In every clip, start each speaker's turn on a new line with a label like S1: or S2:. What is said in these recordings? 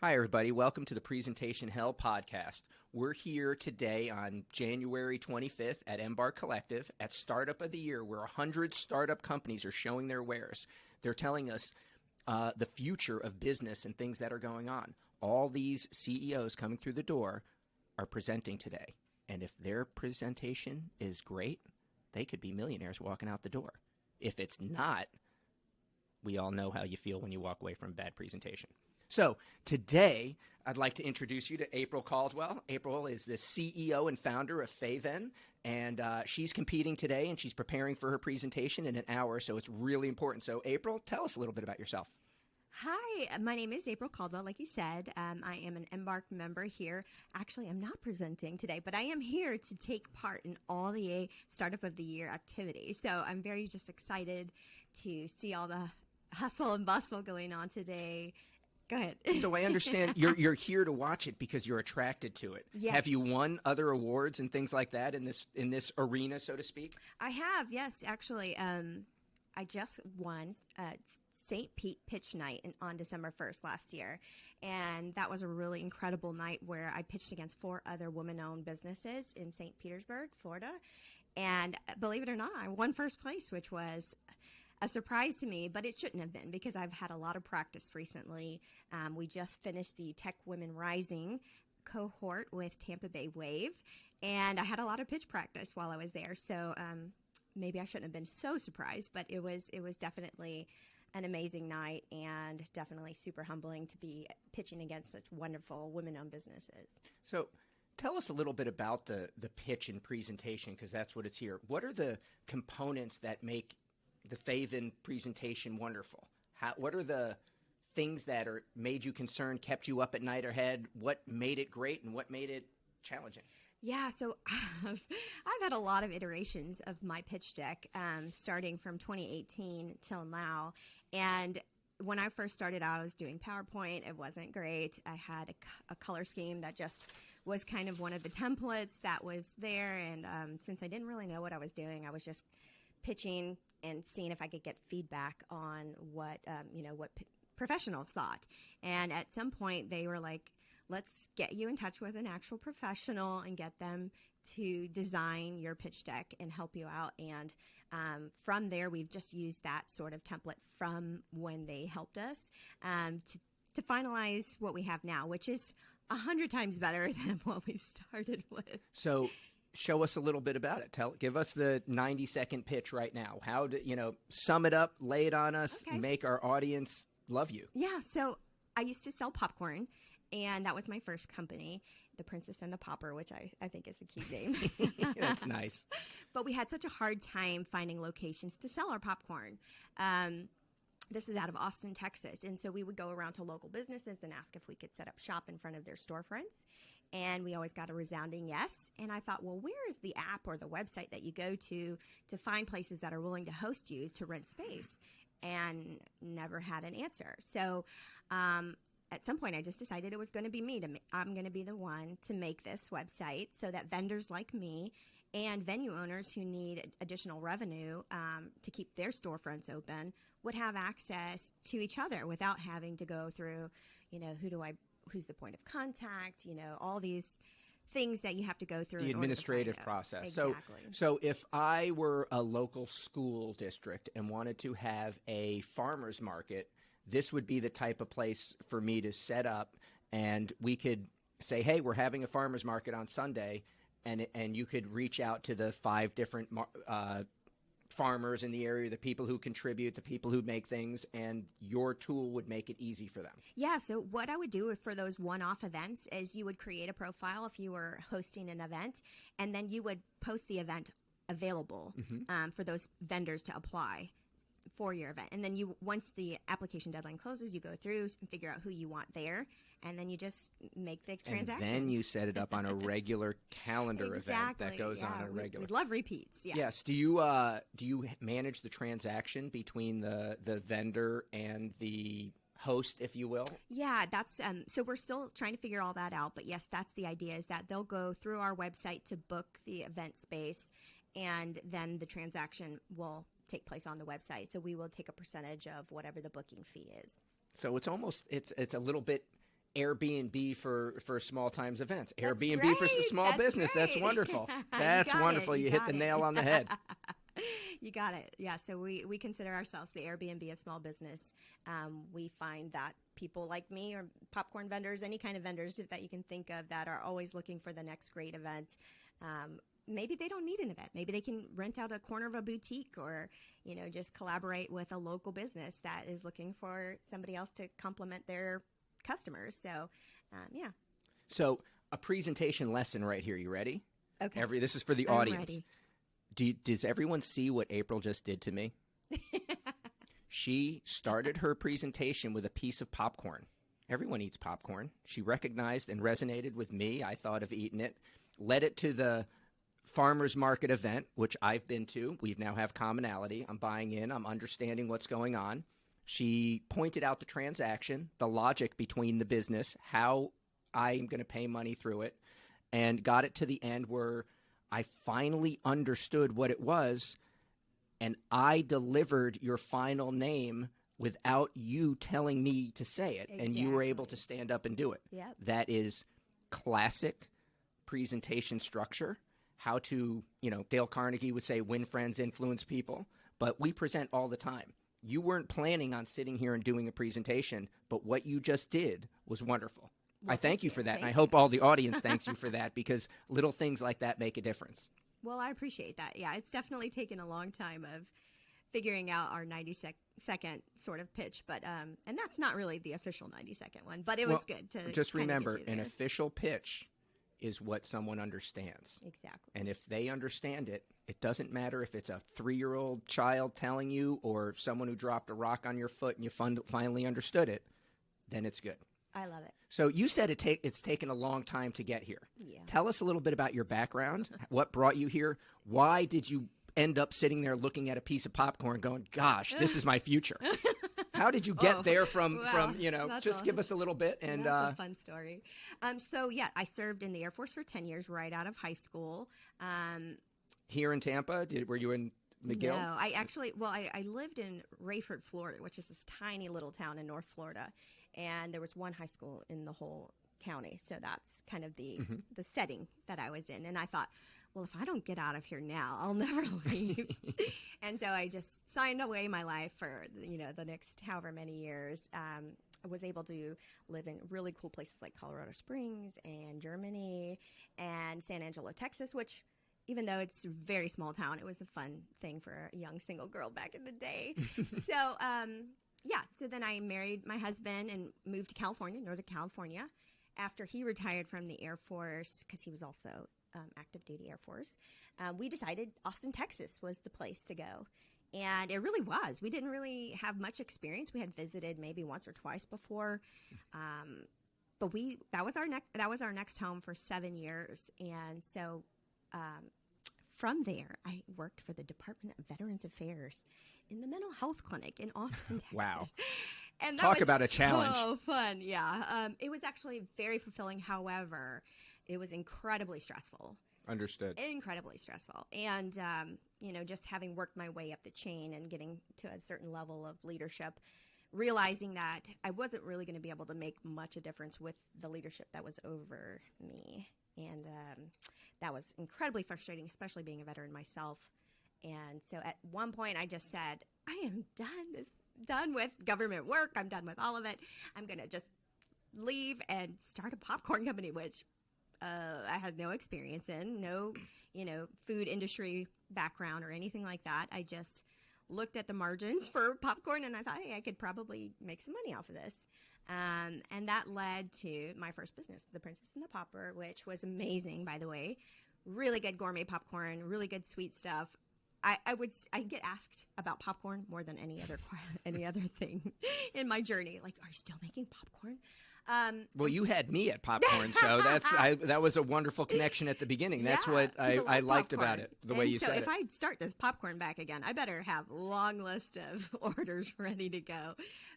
S1: Hi, everybody. Welcome to the Presentation Hell podcast. We're here today on January 25th at Embark Collective at Startup of the Year, where 100 startup companies are showing their wares. They're telling us the future of business and things that are going on. All these CEOs coming through the door are presenting today. And if their presentation is great, they could be millionaires walking out the door. If it's not, we all know how you feel when you walk away from a bad presentation. So today, I'd like to introduce you to April Caldwell. April is the CEO and founder of FayVen, and she's competing today, and she's preparing for her presentation in an hour, so it's really important. So April, tell us a little bit about yourself.
S2: Hi, my name is April Caldwell, like you said. I am an Embark member here. Actually, I'm not presenting today, but I am here to take part in all the Startup of the Year activities. So I'm very just excited to see all the hustle and bustle going on today. Go ahead.
S1: So I understand you're here to watch it because you're attracted to it.
S2: Yes.
S1: Have you won other awards and things like that in this arena, so to speak?
S2: I have, yes. Actually, I just won St. Pete Pitch Night on December 1st last year. And that was a really incredible night where I pitched against 4 other women-owned businesses in St. Petersburg, Florida. And believe it or not, I won first place, which was a surprise to me, but it shouldn't have been because I've had a lot of practice recently. We just finished the Tech Women Rising cohort with Tampa Bay Wave, and I had a lot of pitch practice while I was there. So maybe I shouldn't have been so surprised, but it was definitely an amazing night and definitely super humbling to be pitching against such wonderful women-owned businesses.
S1: So tell us a little bit about the pitch and presentation, because that's what it's here. What are the components that make the FayVen presentation wonderful? What are the things that made you concerned, kept you up at night or what made it great and what made it challenging?
S2: Yeah, so I've had a lot of iterations of my pitch deck, starting from 2018 till now. And when I first started out, I was doing PowerPoint. It wasn't great. I had a color scheme that just was kind of one of the templates that was there. And since I didn't really know what I was doing, I was just pitching and seeing if I could get feedback on what professionals thought. And at some point, they were like, let's get you in touch with an actual professional and get them to design your pitch deck and help you out. And from there, we've just used that sort of template from when they helped us to finalize what we have now, which is 100 times better than what we started with.
S1: So show us a little bit about it. Give us the 90-second pitch right now. How do sum it up, lay it on us,
S2: Okay.
S1: Make our audience love you?
S2: Yeah, so I used to sell popcorn, and that was my first company, The Princess and the Popper, which I think is a cute name.
S1: That's nice.
S2: But we had such a hard time finding locations to sell our popcorn. This is out of Austin, Texas. And so we would go around to local businesses and ask if we could set up shop in front of their storefronts. And we always got a resounding yes. And I thought, well, where is the app or the website that you go to find places that are willing to host you to rent space? And never had an answer. So at some point, I just decided it was going to be me. I'm going to be the one to make this website so that vendors like me and venue owners who need additional revenue to keep their storefronts open would have access to each other without having to go through, who's the point of contact, all these things that you have to go through.
S1: The administrative process.
S2: Exactly.
S1: So if I were a local school district and wanted to have a farmer's market, this would be the type of place for me to set up, and we could say, hey, we're having a farmer's market on Sunday, and you could reach out to the 5 different farmers in the area, the people who contribute, the people who make things, and your tool would make it easy for them.
S2: Yeah, so what I would do for those one-off events is you would create a profile if you were hosting an event, and then you would post the event available for those vendors to apply for your event. And then once the application deadline closes, you go through and figure out who you want there, and then you just make the transaction.
S1: And then you set it up on a regular calendar event that goes on a regular.
S2: We'd love repeats. Yes.
S1: Yes. Do you manage the transaction between the vendor and the host, if you will?
S2: Yeah, that's so we're still trying to figure all that out. But yes, that's the idea, is that they'll go through our website to book the event space, and then the transaction will take place on the website. So we will take a percentage of whatever the booking fee is.
S1: So it's almost it's a little bit Airbnb for small times events.
S2: That's
S1: Airbnb
S2: right.
S1: for small business.
S2: Right.
S1: That's wonderful. That's wonderful. You hit the nail on the head.
S2: You got it. Yeah. So we consider ourselves the Airbnb of small business. We find that people like me, or popcorn vendors, any kind of vendors that you can think of, that are always looking for the next great event. Maybe they don't need an event. Maybe they can rent out a corner of a boutique, or, just collaborate with a local business that is looking for somebody else to complement their customers. So, yeah.
S1: So a presentation lesson right here. You ready?
S2: Okay.
S1: This is for the
S2: I'm
S1: audience.
S2: ready.
S1: Does everyone see what April just did to me? She started her presentation with a piece of popcorn. Everyone eats popcorn. She recognized and resonated with me. I thought of eating it. Led it to the farmers market event, which I've been to. We now have commonality. I'm buying in. I'm understanding what's going on. She pointed out the transaction, the logic between the business, how I'm going to pay money through it, and got it to the end where I finally understood what it was, and I delivered your final name without you telling me to say it, and you were able to stand up and do it.
S2: Yep.
S1: That is classic presentation structure. How to, Dale Carnegie would say, win friends, influence people, but we present all the time. You weren't planning on sitting here and doing a presentation, but what you just did was wonderful.
S2: Well,
S1: I thank you for that,
S2: Thank
S1: and I
S2: you.
S1: hope all the audience thanks you for that, because little things like that make a difference.
S2: Well, I appreciate that. Yeah, it's definitely taken a long time of figuring out our 90-second sort of pitch, but and that's not really the official 90-second one, but it was good to
S1: just
S2: kinda
S1: remember,
S2: get you
S1: an
S2: there.
S1: official pitch is what someone understands.
S2: Exactly.
S1: And if they understand it, it doesn't matter if it's a 3-year-old child telling you or someone who dropped a rock on your foot and you finally understood it, then it's good.
S2: I love it.
S1: So you said it's taken a long time to get here.
S2: Yeah.
S1: Tell us a little bit about your background. What brought you here? Why did you end up sitting there looking at a piece of popcorn going, gosh, this is my future? How did you get there from just give us a little bit. And
S2: that's a fun story. So, yeah, I served in the Air Force for 10 years right out of high school.
S1: Here in Tampa, were you in McGill?
S2: No, I lived in Rayford, Florida, which is this tiny little town in North Florida. And there was one high school in the whole county. So that's kind of the setting that I was in. And I thought, well, if I don't get out of here now, I'll never leave. And so I just signed away my life for, the next however many years. I was able to live in really cool places like Colorado Springs and Germany and San Angelo, Texas, which, even though it's a very small town, it was a fun thing for a young single girl back in the day. So then I married my husband and moved to California, Northern California, after he retired from the Air Force, because he was also active duty Air Force. We decided Austin, Texas was the place to go. And it really was. We didn't really have much experience. We had visited maybe once or twice before. But that was our next home for 7 years. And so from there, I worked for the Department of Veterans Affairs in the mental health clinic in Austin, Texas.
S1: Wow.
S2: And
S1: Talk about a challenge.
S2: So fun, yeah. It was actually very fulfilling. However, it was incredibly stressful.
S1: Understood.
S2: Incredibly stressful. And, just having worked my way up the chain and getting to a certain level of leadership, realizing that I wasn't really going to be able to make much a difference with the leadership that was over me. And that was incredibly frustrating, especially being a veteran myself. And so at one point I just said, I am done with government work. I'm done with all of it. I'm going to just leave and start a popcorn company, which I had no experience in, no, food industry background or anything like that. I just looked at the margins for popcorn and I thought, hey, I could probably make some money off of this. And that led to my first business, The Princess and the Popper, which was amazing, by the way. Really good gourmet popcorn, really good sweet stuff. I get asked about popcorn more than any other thing in my journey. Like, are you still making popcorn?
S1: Well, you had me at popcorn, so that was a wonderful connection at the beginning. That's what I liked about it, the way you said it.
S2: So if I start this popcorn back again, I better have a long list of orders ready to go.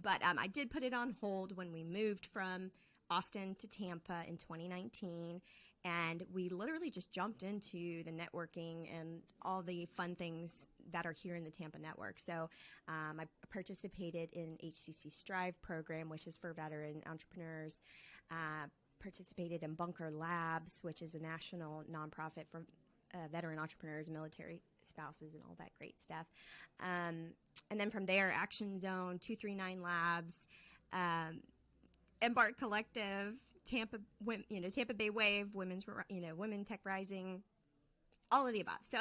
S2: But I did put it on hold when we moved from Austin to Tampa in 2019. And we literally just jumped into the networking and all the fun things that are here in the Tampa network. So I participated in HCC Strive program, which is for veteran entrepreneurs. Participated in Bunker Labs, which is a national nonprofit for veteran entrepreneurs, military spouses, and all that great stuff. And then from there, Action Zone, 239 Labs, Embark Collective, Tampa Bay Wave, Women Tech Rising, all of the above. So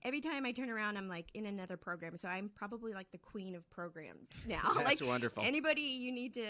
S2: every time I turn around, I'm like in another program. So I'm probably like the queen of programs now.
S1: That's
S2: like
S1: wonderful.
S2: Anybody you need to,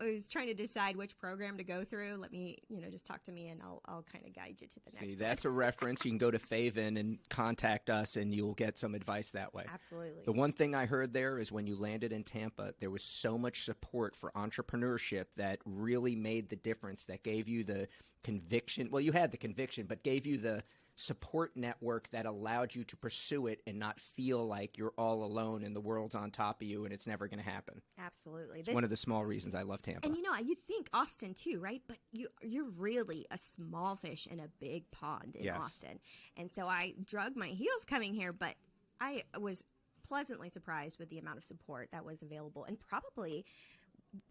S2: is trying to decide which program to go through, let me, just talk to me and I'll kind of guide you to the next one.
S1: That's a reference. You can go to FayVen and contact us and you'll get some advice that way.
S2: Absolutely.
S1: The one thing I heard there is when you landed in Tampa, there was so much support for entrepreneurship that really made the difference, that gave you the conviction. Well, you had the conviction, but gave you the support network that allowed you to pursue it and not feel like you're all alone and the world's on top of you and it's never going to happen.
S2: Absolutely.
S1: It's one of the small reasons I love Tampa.
S2: And you think Austin too, right? But you're really a small fish in a big pond in Austin. And so I drug my heels coming here, but I was pleasantly surprised with the amount of support that was available, and probably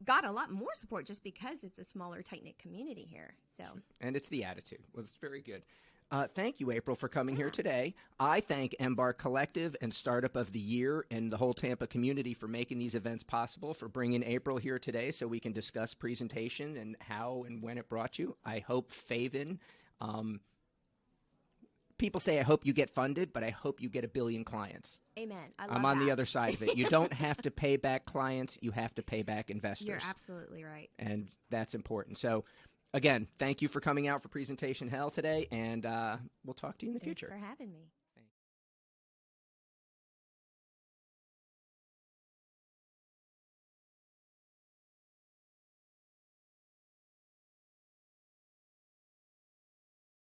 S2: got a lot more support just because it's a smaller, tight-knit community here. So,
S1: and it's the attitude. Well, it's very good. Thank you, April, for coming here today. I thank Embark Collective and Startup of the Year and the whole Tampa community for making these events possible, for bringing April here today so we can discuss presentation and how and when it brought you. I hope FayVen, people say I hope you get funded, but I hope you get 1 billion clients.
S2: Amen.
S1: I'm on the other side of it. You don't have to pay back clients. You have to pay back investors.
S2: You're absolutely right.
S1: And that's important. So, again, thank you for coming out for Presentation Hell today, and we'll talk to you in the future.
S2: Thanks for having me.